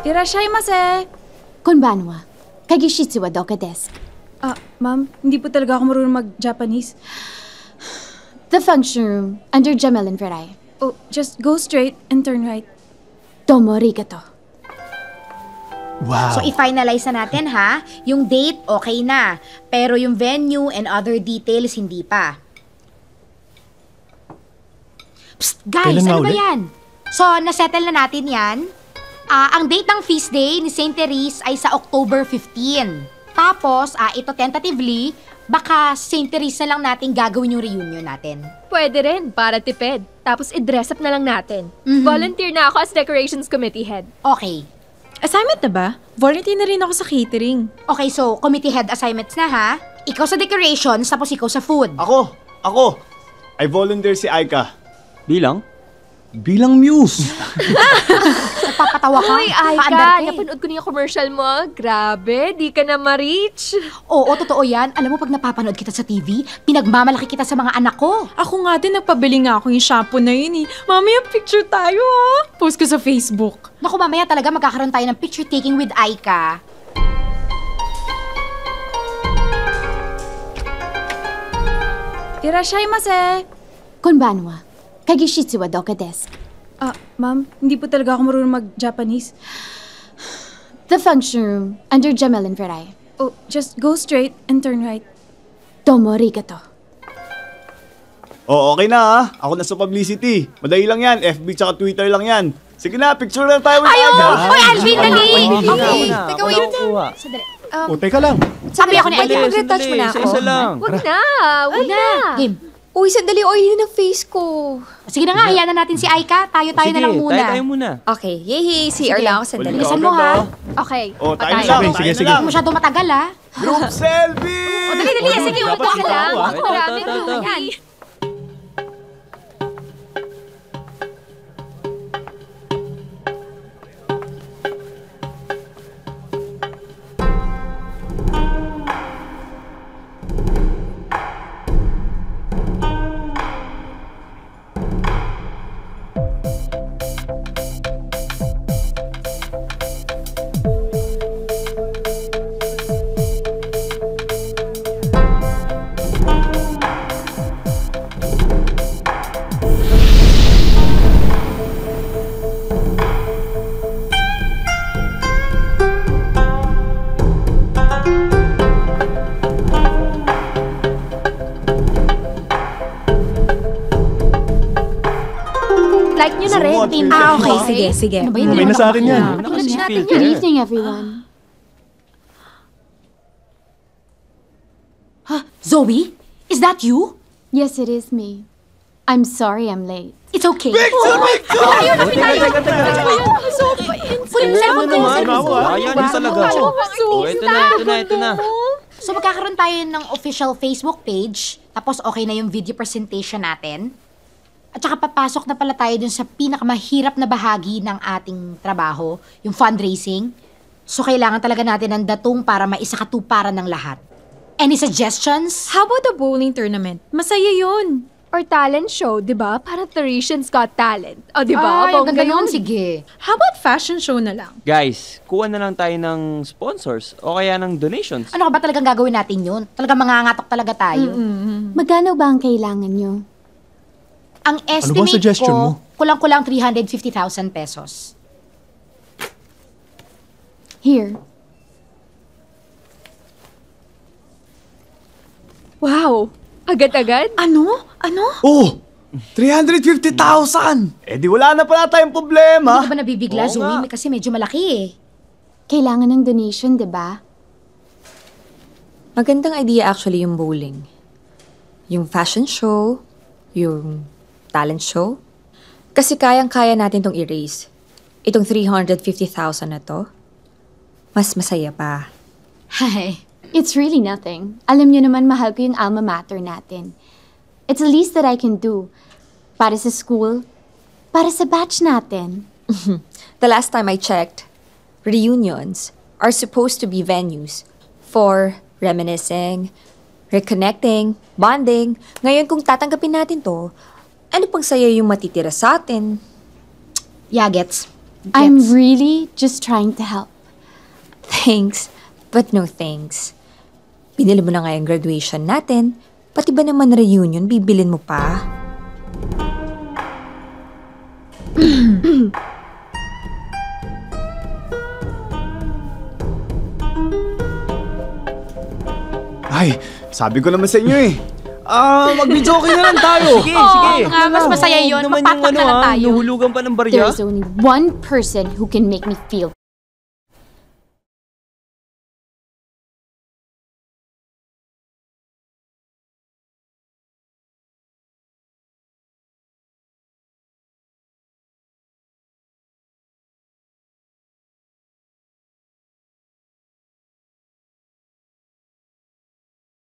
Irashaimase! Konbanwa, kagishitsu wa doka desu. Ma'am, hindi po talaga ako marunong mag-Japanese. The function room, under Jamel and Verai. Oh, just go straight and turn right. Domo arigato. Wow. So, i-finalize na natin, ha? Yung date, okay na. Pero yung venue and other details, hindi pa. Psst, guys, Kailan nga ano ba ulit? yan? So, nasettle na natin yan. Ang date ng feast day ni St. Therese ay sa October 15. Tapos, ito tentatively, baka St. Therese na lang natin gagawin yung reunion natin. Pwede rin, para tipid. Tapos i-dress up na lang natin. Volunteer na ako as decorations committee head. Okay. Assignment na ba? Volunteer na rin ako sa catering. Okay, so, committee head assignments na, ha? Ikaw sa decorations, tapos ikaw sa food. Ako! I volunteer si Aika. Bilang? Bilang muse. Nagpapatawa ka? Uy, Paandar Aika, ka eh. napanood ko na yung commercial mo. Grabe, di ka na ma-reach. Oo, totoo yan. Alam mo, pag napapanood kita sa TV, pinagmamalaki kita sa mga anak ko. Ako nga din, nagpabili nga ako yung shampoo na yun eh. Mamaya picture tayo ha. Post ko sa Facebook. Naku, mamaya talaga magkakaroon tayo ng picture taking with Aika. Irashaimase! Konbanwa, kagishitsu wa doka desu. Ma'am, hindi po talaga ako marunong mag-Japanese. The function room, under Jamel and Verai. Oh, just go straight and turn right. Domo arigato. Okay na ha. Ako na sa publicity. Madali lang yan. FB tsaka Twitter lang yan. Sige na, picture lang tayo with Aika. Hoy, Alvin, dali! Okay. Teka, wait. Sandali. Teka lang. Sabi ako ni Aika. Mag-retouch mo na ako. Isa lang. Wag na. Game. Uy, sandali, oily na face ko. Sige na nga, hayaan na natin si Aika. Tayo na lang muna. Tayo muna. Okay, yay, CR lang ako sandali. Bilisan mo, ha? Okay. Oh, tayo na patay. lang. Sige, Tayo sige. na lang. Huwag masyado matagal, ha? Group selfie! Dali, sige, Dapat wag ikaw ka lang. ako, ha? Marami Ito. na yan. Like nyo na rin. Somewhat Team. weird. Okay, sige. Ano ba yun? Okay na sa akin yan. Good evening, everyone. Zoe? Is that you? Yes, it is me. I'm sorry I'm late. It's okay. Kunin mo cellphone ko. Ayan yung talaga. Ito na. So magkakaroon tayo ng official Facebook page, tapos okay na yung video presentation natin. At saka papasok na pala tayo dun sa pinakamahirap na bahagi ng ating trabaho, yung fundraising. So kailangan talaga natin ng datong para maisakatuparan ng lahat. Any suggestions? How about the bowling tournament? Masaya yun. Or talent show, di ba? Parang Parisians Got Talent. O, di ba? Ay, ang Bongga ganda nun. yun. Sige. How about fashion show na lang? Guys, kuha na lang tayo ng sponsors o kaya ng donations. Ano ka ba talagang gagawin natin yun? Talagang mangangatok talaga tayo. Magkano ba ang kailangan nyo? Ang estimate suggestion mo? ko, kulang-kulang 350,000 pesos. Here. Wow! Agad-agad? Ano? Oh! 350,000! Eh di wala na pala tayong problema. Hindi ka ba nabibigla, Zoe? Kasi medyo malaki eh. Kailangan ng donation, di ba? Magandang idea actually yung bowling. Yung fashion show, yung talent show. Kasi kayang-kaya natin tong i-raise. Itong 350,000 na to, mas masaya pa. Hay. It's really nothing. Alam nyo naman, mahal ko yung alma mater natin. It's the least that I can do. Para sa school, para sa batch natin. The last time I checked, reunions are supposed to be venues for reminiscing, reconnecting, bonding. Ngayon kung tatanggapin natin to, ano pang saya yung matitira sa atin? Yeah, gets. I'm really just trying to help. Thanks, but no thanks. Binili mo na nga yung graduation natin, pati ba naman reunion, bibilin mo pa? Ay, sabi ko naman sa inyo eh. Mag-video okay na lang tayo. Sige, sige. Mas masaya yun. Naman yung Magpatak na lang tayo. Nuhulugan pa ng barya. There's only one person who can make me feel